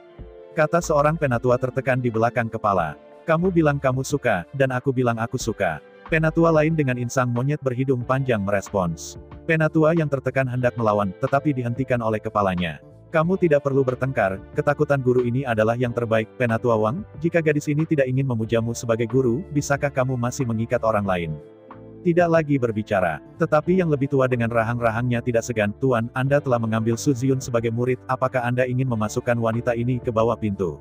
Kata seorang penatua tertekan di belakang kepala. Kamu bilang kamu suka, dan aku bilang aku suka. Penatua lain dengan insang monyet berhidung panjang merespons. Penatua yang tertekan hendak melawan, tetapi dihentikan oleh kepalanya. Kamu tidak perlu bertengkar, ketakutan guru ini adalah yang terbaik, Penatua Wang, jika gadis ini tidak ingin memujamu sebagai guru, bisakah kamu masih mengikat orang lain? Tidak lagi berbicara. Tetapi yang lebih tua dengan rahang-rahangnya tidak segan, Tuan, Anda telah mengambil Su Ziyun sebagai murid, apakah Anda ingin memasukkan wanita ini ke bawah pintu?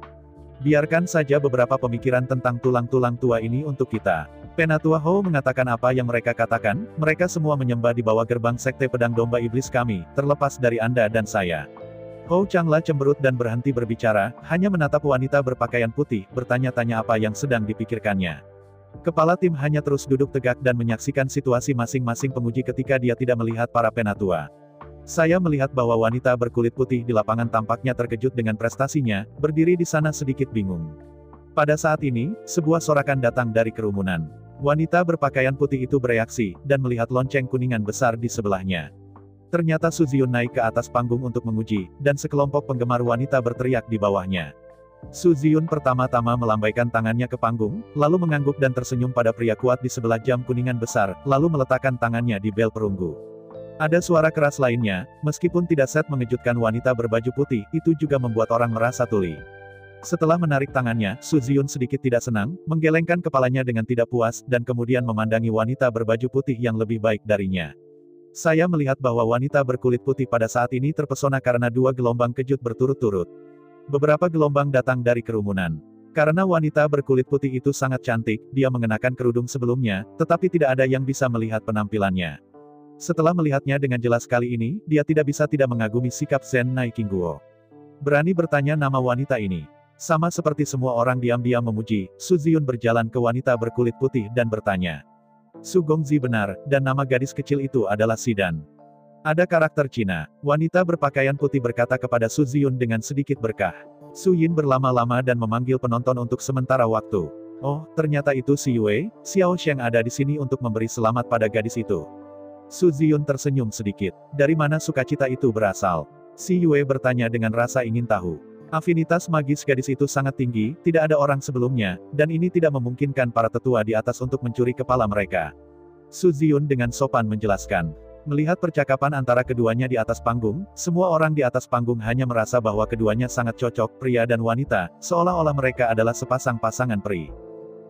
Biarkan saja beberapa pemikiran tentang tulang-tulang tua ini untuk kita. Penatua Hou mengatakan apa yang mereka katakan, mereka semua menyembah di bawah gerbang sekte pedang domba iblis kami, terlepas dari Anda dan saya. Hou Changla cemberut dan berhenti berbicara, hanya menatap wanita berpakaian putih, bertanya-tanya apa yang sedang dipikirkannya. Kepala tim hanya terus duduk tegak dan menyaksikan situasi masing-masing penguji ketika dia tidak melihat para penatua. Saya melihat bahwa wanita berkulit putih di lapangan tampaknya terkejut dengan prestasinya, berdiri di sana sedikit bingung. Pada saat ini, sebuah sorakan datang dari kerumunan. Wanita berpakaian putih itu bereaksi, dan melihat lonceng kuningan besar di sebelahnya. Ternyata Su Ziyun naik ke atas panggung untuk menguji, dan sekelompok penggemar wanita berteriak di bawahnya. Su Ziyun pertama-tama melambaikan tangannya ke panggung, lalu mengangguk dan tersenyum pada pria kuat di sebelah jam kuningan besar, lalu meletakkan tangannya di bel perunggu. Ada suara keras lainnya, meskipun tidak set mengejutkan wanita berbaju putih, itu juga membuat orang merasa tuli. Setelah menarik tangannya, Su Ziyun sedikit tidak senang, menggelengkan kepalanya dengan tidak puas, dan kemudian memandangi wanita berbaju putih yang lebih baik darinya. Saya melihat bahwa wanita berkulit putih pada saat ini terpesona karena dua gelombang kejut berturut-turut. Beberapa gelombang datang dari kerumunan. Karena wanita berkulit putih itu sangat cantik, dia mengenakan kerudung sebelumnya, tetapi tidak ada yang bisa melihat penampilannya. Setelah melihatnya dengan jelas kali ini, dia tidak bisa tidak mengagumi sikap Zen Nai Qingguo. Berani bertanya nama wanita ini. Sama seperti semua orang diam-diam memuji, Su Ziyun berjalan ke wanita berkulit putih dan bertanya. Su Gongzi benar, dan nama gadis kecil itu adalah Sidan. Ada karakter Cina. Wanita berpakaian putih berkata kepada Su Ziyun dengan sedikit berkah. Su Yin berlama-lama dan memanggil penonton untuk sementara waktu. Oh, ternyata itu Si Yue, Xiao Sheng ada di sini untuk memberi selamat pada gadis itu. Su Ziyun tersenyum sedikit. Dari mana sukacita itu berasal? Si Yue bertanya dengan rasa ingin tahu. Afinitas magis gadis itu sangat tinggi, tidak ada orang sebelumnya, dan ini tidak memungkinkan para tetua di atas untuk mencuri kepala mereka. Su Ziyun dengan sopan menjelaskan. Melihat percakapan antara keduanya di atas panggung, semua orang di atas panggung hanya merasa bahwa keduanya sangat cocok, pria dan wanita, seolah-olah mereka adalah sepasang pasangan peri.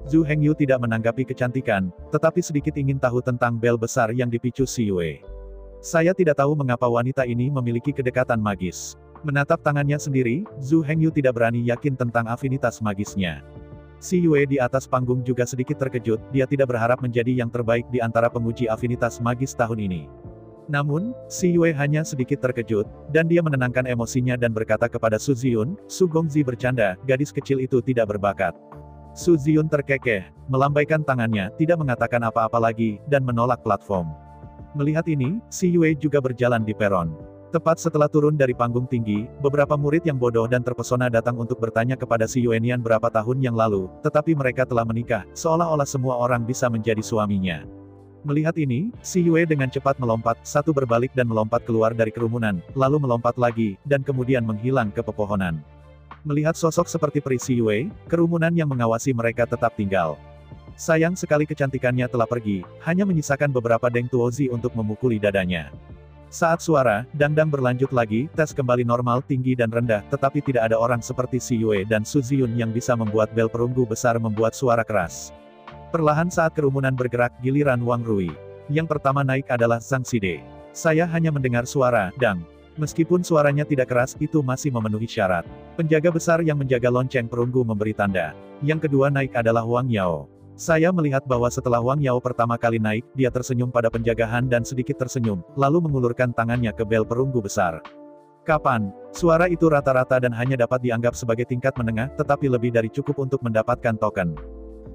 Zhu Hengyu tidak menanggapi kecantikan, tetapi sedikit ingin tahu tentang bel besar yang dipicu Si Yue. Saya tidak tahu mengapa wanita ini memiliki kedekatan magis. Menatap tangannya sendiri, Zhu Hengyu tidak berani yakin tentang afinitas magisnya. Si Yue di atas panggung juga sedikit terkejut, dia tidak berharap menjadi yang terbaik di antara penguji afinitas magis tahun ini. Namun, Si Yue hanya sedikit terkejut, dan dia menenangkan emosinya dan berkata kepada Su Ziyun, Su Gongzi bercanda, gadis kecil itu tidak berbakat. Su Ziyun terkekeh, melambaikan tangannya, tidak mengatakan apa-apa lagi, dan menolak platform. Melihat ini, Si Yue juga berjalan di peron. Tepat setelah turun dari panggung tinggi, beberapa murid yang bodoh dan terpesona datang untuk bertanya kepada si Yuenian berapa tahun yang lalu, tetapi mereka telah menikah, seolah-olah semua orang bisa menjadi suaminya. Melihat ini, si Yue dengan cepat melompat, satu berbalik dan melompat keluar dari kerumunan, lalu melompat lagi, dan kemudian menghilang ke pepohonan. Melihat sosok seperti peri si Yue, kerumunan yang mengawasi mereka tetap tinggal. Sayang sekali kecantikannya telah pergi, hanya menyisakan beberapa Deng Tuozi untuk memukuli dadanya. Saat suara, dangdang berlanjut lagi, tes kembali normal tinggi dan rendah, tetapi tidak ada orang seperti si Yue dan Su Ziyun yang bisa membuat bel perunggu besar membuat suara keras. Perlahan saat kerumunan bergerak, giliran Wang Rui. Yang pertama naik adalah Zhang Xide. Saya hanya mendengar suara, dang. Meskipun suaranya tidak keras, itu masih memenuhi syarat. Penjaga besar yang menjaga lonceng perunggu memberi tanda. Yang kedua naik adalah Wang Yao. Saya melihat bahwa setelah Wang Yao pertama kali naik, dia tersenyum pada penjagaan dan sedikit tersenyum, lalu mengulurkan tangannya ke bel perunggu besar. Kapan? Suara itu rata-rata dan hanya dapat dianggap sebagai tingkat menengah, tetapi lebih dari cukup untuk mendapatkan token.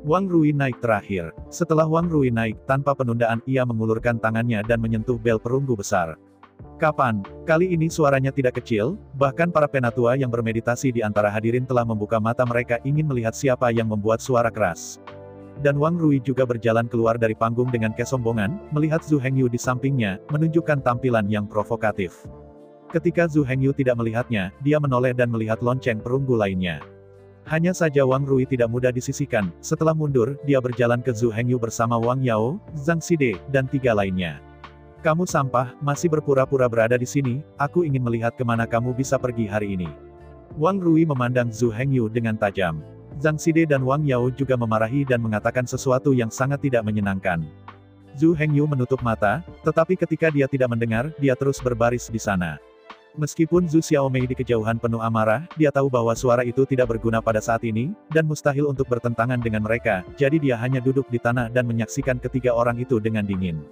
Wang Rui naik terakhir. Setelah Wang Rui naik, tanpa penundaan, ia mengulurkan tangannya dan menyentuh bel perunggu besar. Kapan? Kali ini suaranya tidak kecil, bahkan para penatua yang bermeditasi di antara hadirin telah membuka mata mereka ingin melihat siapa yang membuat suara keras. Dan Wang Rui juga berjalan keluar dari panggung dengan kesombongan, melihat Zhu Hengyu di sampingnya, menunjukkan tampilan yang provokatif. Ketika Zhu Hengyu tidak melihatnya, dia menoleh dan melihat lonceng perunggu lainnya. Hanya saja Wang Rui tidak mudah disisihkan, setelah mundur, dia berjalan ke Zhu Hengyu bersama Wang Yao, Zhang Xide, dan 3 lainnya. Kamu sampah, masih berpura-pura berada di sini, aku ingin melihat kemana kamu bisa pergi hari ini. Wang Rui memandang Zhu Hengyu dengan tajam. Zhang Xide dan Wang Yao juga memarahi dan mengatakan sesuatu yang sangat tidak menyenangkan. Zhu Hengyu menutup mata, tetapi ketika dia tidak mendengar, dia terus berbaris di sana. Meskipun Zhu Xiaomei di kejauhan penuh amarah, dia tahu bahwa suara itu tidak berguna pada saat ini, dan mustahil untuk bertentangan dengan mereka, jadi dia hanya duduk di tanah dan menyaksikan ketiga orang itu dengan dingin.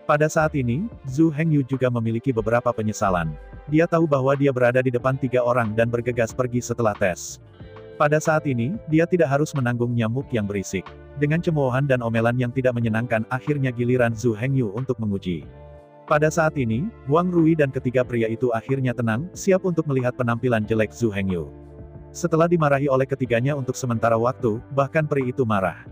Pada saat ini, Zhu Hengyu juga memiliki beberapa penyesalan. Dia tahu bahwa dia berada di depan 3 orang dan bergegas pergi setelah tes. Pada saat ini, dia tidak harus menanggung nyamuk yang berisik. Dengan cemoohan dan omelan yang tidak menyenangkan, akhirnya giliran Zhu Hengyu untuk menguji. Pada saat ini, Wang Rui dan ketiga pria itu akhirnya tenang, siap untuk melihat penampilan jelek Zhu Hengyu. Setelah dimarahi oleh ketiganya untuk sementara waktu, bahkan peri itu marah.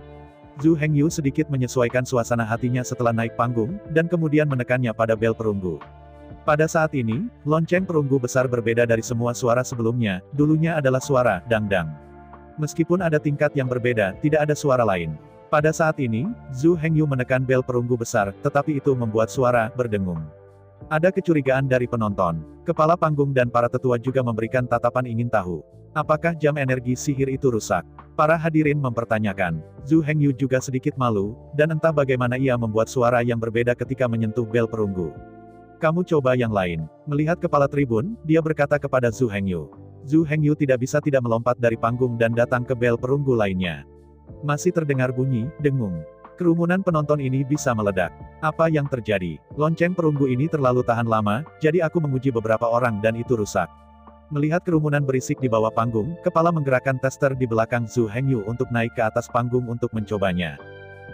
Zhu Hengyu sedikit menyesuaikan suasana hatinya setelah naik panggung, dan kemudian menekannya pada bel perunggu. Pada saat ini, lonceng perunggu besar berbeda dari semua suara sebelumnya, dulunya adalah suara dangdang. Meskipun ada tingkat yang berbeda, tidak ada suara lain. Pada saat ini, Zhu Hengyu menekan bel perunggu besar, tetapi itu membuat suara berdengung. Ada kecurigaan dari penonton. Kepala panggung dan para tetua juga memberikan tatapan ingin tahu. Apakah jam energi sihir itu rusak? Para hadirin mempertanyakan. Zhu Hengyu juga sedikit malu, dan entah bagaimana ia membuat suara yang berbeda ketika menyentuh bel perunggu. Kamu coba yang lain. Melihat kepala tribun, dia berkata kepada Zhu Hengyu. Zhu Hengyu tidak bisa tidak melompat dari panggung dan datang ke bel perunggu lainnya. Masih terdengar bunyi, dengung. Kerumunan penonton ini bisa meledak. Apa yang terjadi? Lonceng perunggu ini terlalu tahan lama, jadi aku menguji beberapa orang dan itu rusak. Melihat kerumunan berisik di bawah panggung, kepala menggerakkan tester di belakang Zhu Hengyu untuk naik ke atas panggung untuk mencobanya.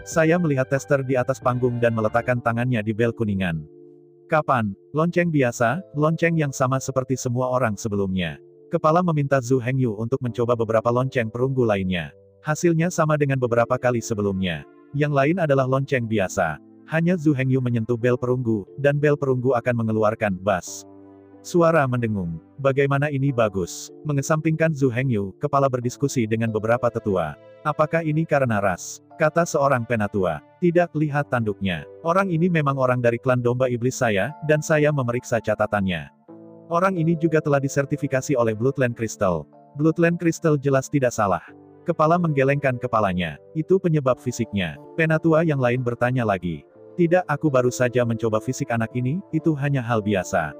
Saya melihat tester di atas panggung dan meletakkan tangannya di bel kuningan. Kapan? Lonceng biasa, lonceng yang sama seperti semua orang sebelumnya. Kepala meminta Zhu Hengyu untuk mencoba beberapa lonceng perunggu lainnya. Hasilnya sama dengan beberapa kali sebelumnya. Yang lain adalah lonceng biasa. Hanya Zhu Hengyu menyentuh bel perunggu, dan bel perunggu akan mengeluarkan bass. Suara mendengung. Bagaimana ini bagus? Mengesampingkan Zhu Hengyu, kepala berdiskusi dengan beberapa tetua. Apakah ini karena ras? Kata seorang penatua. Tidak, lihat tanduknya. Orang ini memang orang dari klan domba iblis saya, dan saya memeriksa catatannya. Orang ini juga telah disertifikasi oleh Bloodland Crystal. Bloodland Crystal jelas tidak salah. Kepala menggelengkan kepalanya. Itu penyebab fisiknya. Penatua yang lain bertanya lagi. Tidak, aku baru saja mencoba fisik anak ini, itu hanya hal biasa.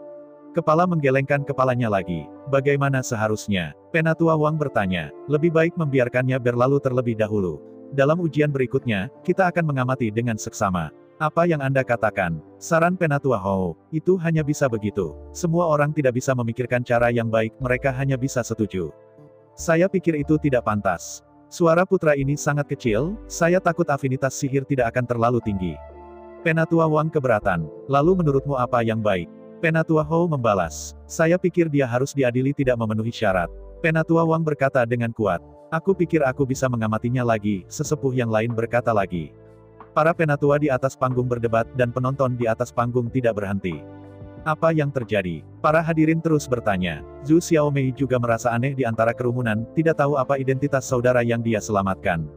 Kepala menggelengkan kepalanya lagi. Bagaimana seharusnya? Penatua Wang bertanya. Lebih baik membiarkannya berlalu terlebih dahulu. Dalam ujian berikutnya, kita akan mengamati dengan seksama. Apa yang Anda katakan? Saran Penatua Hou. Itu hanya bisa begitu. Semua orang tidak bisa memikirkan cara yang baik, mereka hanya bisa setuju. Saya pikir itu tidak pantas. Suara putra ini sangat kecil, saya takut afinitas sihir tidak akan terlalu tinggi. Penatua Wang keberatan. Lalu menurutmu apa yang baik? Penatua Hou membalas. Saya pikir dia harus diadili tidak memenuhi syarat. Penatua Wang berkata dengan kuat. Aku pikir aku bisa mengamatinya lagi, sesepuh yang lain berkata lagi. Para penatua di atas panggung berdebat dan penonton di atas panggung tidak berhenti. Apa yang terjadi? Para hadirin terus bertanya. Zhu Xiaomei juga merasa aneh di antara kerumunan, tidak tahu apa identitas saudara yang dia selamatkan.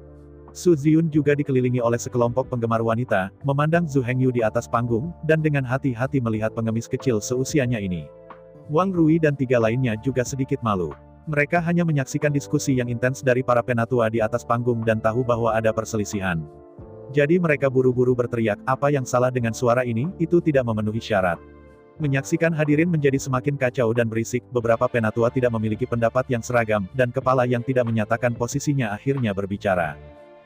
Su Ziyun juga dikelilingi oleh sekelompok penggemar wanita, memandang Zhu Hengyu di atas panggung, dan dengan hati-hati melihat pengemis kecil seusianya ini. Wang Rui dan 3 lainnya juga sedikit malu. Mereka hanya menyaksikan diskusi yang intens dari para penatua di atas panggung dan tahu bahwa ada perselisihan. Jadi mereka buru-buru berteriak, apa yang salah dengan suara ini, itu tidak memenuhi syarat. Menyaksikan hadirin menjadi semakin kacau dan berisik, beberapa penatua tidak memiliki pendapat yang seragam, dan kepala yang tidak menyatakan posisinya akhirnya berbicara.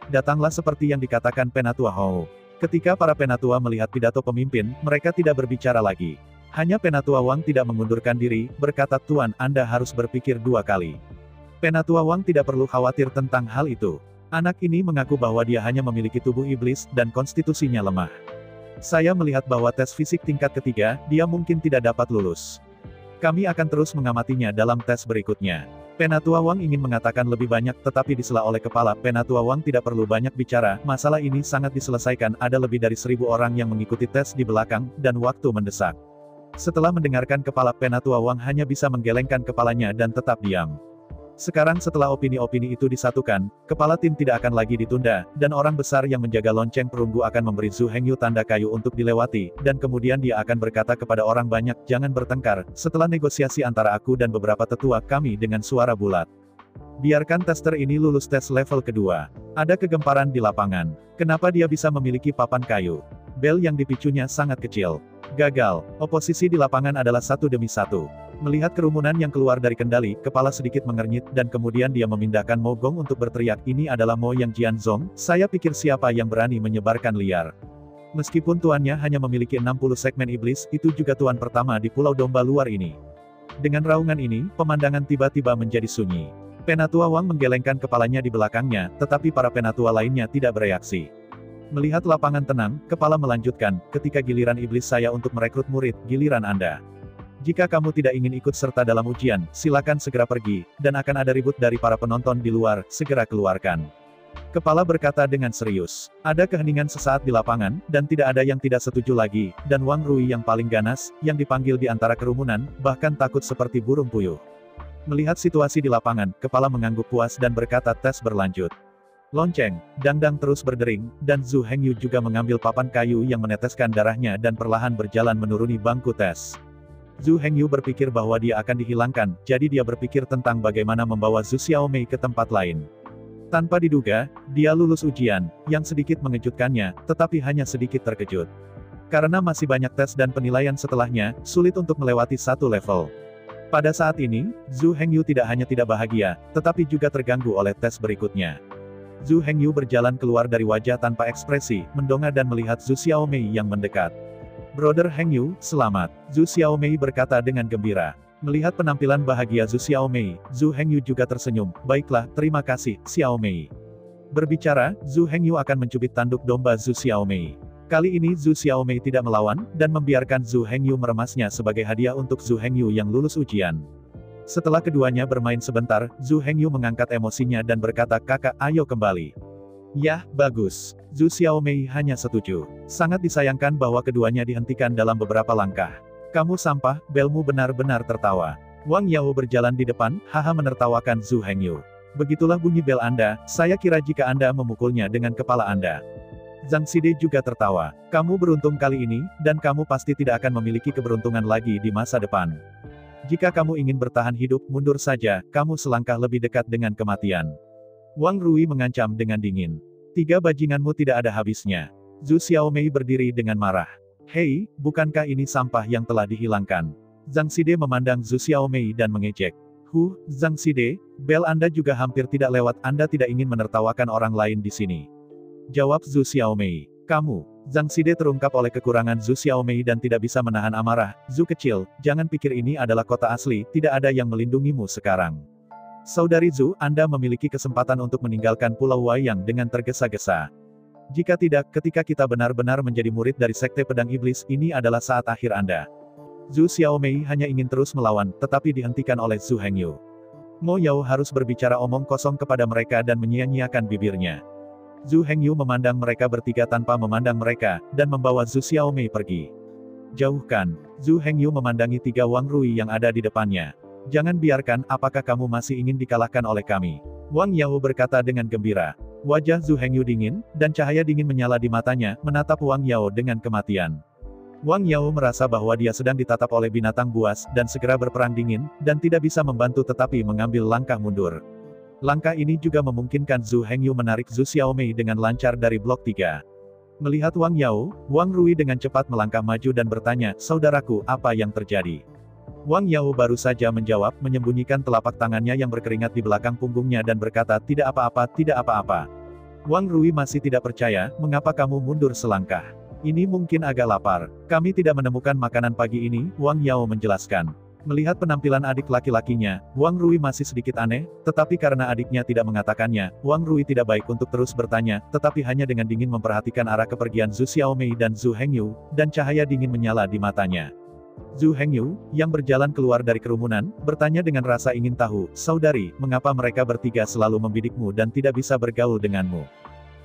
Datanglah seperti yang dikatakan Penatua Hou. Ketika para penatua melihat pidato pemimpin, mereka tidak berbicara lagi. Hanya Penatua Wang tidak mengundurkan diri, berkata, Tuan, Anda harus berpikir 2 kali. Penatua Wang tidak perlu khawatir tentang hal itu. Anak ini mengaku bahwa dia hanya memiliki tubuh iblis, dan konstitusinya lemah. Saya melihat bahwa tes fisik tingkat ketiga, dia mungkin tidak dapat lulus. Kami akan terus mengamatinya dalam tes berikutnya. Penatua Wang ingin mengatakan lebih banyak, tetapi disela oleh kepala. Penatua Wang tidak perlu banyak bicara, masalah ini sangat diselesaikan, ada lebih dari 1000 orang yang mengikuti tes di belakang, dan waktu mendesak. Setelah mendengarkan kepala, Penatua Wang hanya bisa menggelengkan kepalanya dan tetap diam. Sekarang setelah opini-opini itu disatukan, kepala tim tidak akan lagi ditunda, dan orang besar yang menjaga lonceng perunggu akan memberi Zhu Hengyu tanda kayu untuk dilewati, dan kemudian dia akan berkata kepada orang banyak, jangan bertengkar, setelah negosiasi antara aku dan beberapa tetua kami dengan suara bulat. Biarkan tester ini lulus tes level kedua. Ada kegemparan di lapangan. Kenapa dia bisa memiliki papan kayu? Bel yang dipicunya sangat kecil. Gagal. Oposisi di lapangan adalah 1 demi 1. Melihat kerumunan yang keluar dari kendali, kepala sedikit mengernyit, dan kemudian dia memindahkan Mo Gong untuk berteriak, ini adalah Mo Yang Jianzong, saya pikir siapa yang berani menyebarkan liar. Meskipun tuannya hanya memiliki 60 segmen iblis, itu juga tuan pertama di Pulau Domba Luar ini. Dengan raungan ini, pemandangan tiba-tiba menjadi sunyi. Penatua Wang menggelengkan kepalanya di belakangnya, tetapi para penatua lainnya tidak bereaksi. Melihat lapangan tenang, kepala melanjutkan, ketika giliran iblis saya untuk merekrut murid, giliran Anda. Jika kamu tidak ingin ikut serta dalam ujian, silakan segera pergi, dan akan ada ribut dari para penonton di luar, segera keluarkan. Kepala berkata dengan serius. Ada keheningan sesaat di lapangan, dan tidak ada yang tidak setuju lagi, dan Wang Rui yang paling ganas, yang dipanggil di antara kerumunan, bahkan takut seperti burung puyuh. Melihat situasi di lapangan, kepala mengangguk puas dan berkata tes berlanjut. Lonceng, dangdang terus berdering, dan Zhu Hengyu juga mengambil papan kayu yang meneteskan darahnya dan perlahan berjalan menuruni bangku tes. Zhu Hengyu berpikir bahwa dia akan dihilangkan, jadi dia berpikir tentang bagaimana membawa Zhu Xiaomei ke tempat lain. Tanpa diduga, dia lulus ujian, yang sedikit mengejutkannya, tetapi hanya sedikit terkejut. Karena masih banyak tes dan penilaian setelahnya, sulit untuk melewati 1 level. Pada saat ini, Zhu Hengyu tidak hanya tidak bahagia, tetapi juga terganggu oleh tes berikutnya. Zhu Hengyu berjalan keluar dari wajah tanpa ekspresi, mendongak dan melihat Zhu Xiaomei yang mendekat. Brother Hengyu, selamat. Zhu Xiaomei berkata dengan gembira. Melihat penampilan bahagia Zhu Xiaomei, Zhu Hengyu juga tersenyum. Baiklah, terima kasih, Xiaomei. Berbicara, Zhu Hengyu akan mencubit tanduk domba Zhu Xiaomei. Kali ini Zhu Xiaomei tidak melawan, dan membiarkan Zhu Hengyu meremasnya sebagai hadiah untuk Zhu Hengyu yang lulus ujian. Setelah keduanya bermain sebentar, Zhu Hengyu mengangkat emosinya dan berkata, kakak, ayo kembali. Yah, bagus. Zhu Xiaomei hanya setuju. Sangat disayangkan bahwa keduanya dihentikan dalam beberapa langkah. Kamu sampah, belmu benar-benar tertawa. Wang Yao berjalan di depan, haha menertawakan Zhu Hengyu. Begitulah bunyi bel Anda, saya kira jika Anda memukulnya dengan kepala Anda. Zhang Xide juga tertawa. Kamu beruntung kali ini, dan kamu pasti tidak akan memiliki keberuntungan lagi di masa depan. Jika kamu ingin bertahan hidup, mundur saja, kamu selangkah lebih dekat dengan kematian. Wang Rui mengancam dengan dingin. 3 bajinganmu tidak ada habisnya. Zhu Xiaomei berdiri dengan marah. Hei, bukankah ini sampah yang telah dihilangkan? Zhang Xide memandang Zhu Xiaomei dan mengejek. Zhang Xide, bel Anda juga hampir tidak lewat, Anda tidak ingin menertawakan orang lain di sini. Jawab Zhu Xiaomei. Kamu. Zhang Xide terungkap oleh kekurangan Zhu Xiaomei dan tidak bisa menahan amarah. Zhu kecil, jangan pikir ini adalah kota asli, tidak ada yang melindungimu sekarang. Saudari Zhu, Anda memiliki kesempatan untuk meninggalkan Pulau Wayang dengan tergesa-gesa. Jika tidak, ketika kita benar-benar menjadi murid dari Sekte Pedang Iblis, ini adalah saat akhir Anda. Zhu Xiaomei hanya ingin terus melawan, tetapi dihentikan oleh Zhu Hengyu. Mo Yao harus berbicara omong kosong kepada mereka dan menyia-nyiakan bibirnya. Zhu Hengyu memandang mereka bertiga tanpa memandang mereka, dan membawa Zhu Xiaomei pergi. Jauhkan. Zhu Hengyu memandangi 3 Wang Rui yang ada di depannya. Jangan biarkan, apakah kamu masih ingin dikalahkan oleh kami? Wang Yao berkata dengan gembira. Wajah Zhu Hengyu dingin, dan cahaya dingin menyala di matanya, menatap Wang Yao dengan kematian. Wang Yao merasa bahwa dia sedang ditatap oleh binatang buas, dan segera berperang dingin, dan tidak bisa membantu tetapi mengambil langkah mundur. Langkah ini juga memungkinkan Zhu Hengyu menarik Zhu Xiaomei dengan lancar dari blok 3. Melihat Wang Yao, Wang Rui dengan cepat melangkah maju dan bertanya, saudaraku, apa yang terjadi? Wang Yao baru saja menjawab, menyembunyikan telapak tangannya yang berkeringat di belakang punggungnya dan berkata, tidak apa-apa, tidak apa-apa. Wang Rui masih tidak percaya, mengapa kamu mundur selangkah? Ini mungkin agak lapar. Kami tidak menemukan makanan pagi ini, Wang Yao menjelaskan. Melihat penampilan adik laki-lakinya, Wang Rui masih sedikit aneh, tetapi karena adiknya tidak mengatakannya, Wang Rui tidak baik untuk terus bertanya, tetapi hanya dengan dingin memperhatikan arah kepergian Zhu Xiaomei dan Zhu Hengyu, dan cahaya dingin menyala di matanya. Zhu Hengyu, yang berjalan keluar dari kerumunan, bertanya dengan rasa ingin tahu, saudari, mengapa mereka bertiga selalu membidikmu dan tidak bisa bergaul denganmu?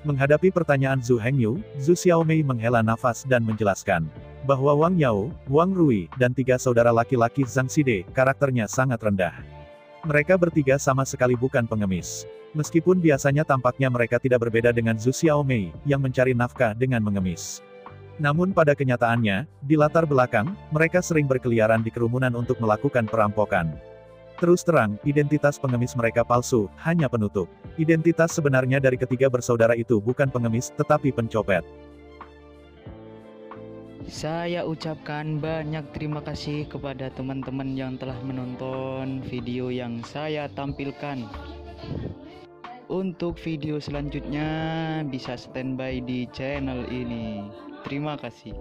Menghadapi pertanyaan Zhu Hengyu, Zhu Xiaomei menghela nafas dan menjelaskan bahwa Wang Yao, Wang Rui, dan 3 saudara laki-laki Zhang Xide, karakternya sangat rendah. Mereka bertiga sama sekali bukan pengemis. Meskipun biasanya tampaknya mereka tidak berbeda dengan Zhu Xiaomei, yang mencari nafkah dengan mengemis. Namun pada kenyataannya, di latar belakang, mereka sering berkeliaran di kerumunan untuk melakukan perampokan. Terus terang, identitas pengemis mereka palsu, hanya penutup. Identitas sebenarnya dari ketiga bersaudara itu bukan pengemis, tetapi pencopet. Saya ucapkan banyak terima kasih kepada teman-teman yang telah menonton video yang saya tampilkan. Untuk video selanjutnya bisa standby di channel ini. Terima kasih.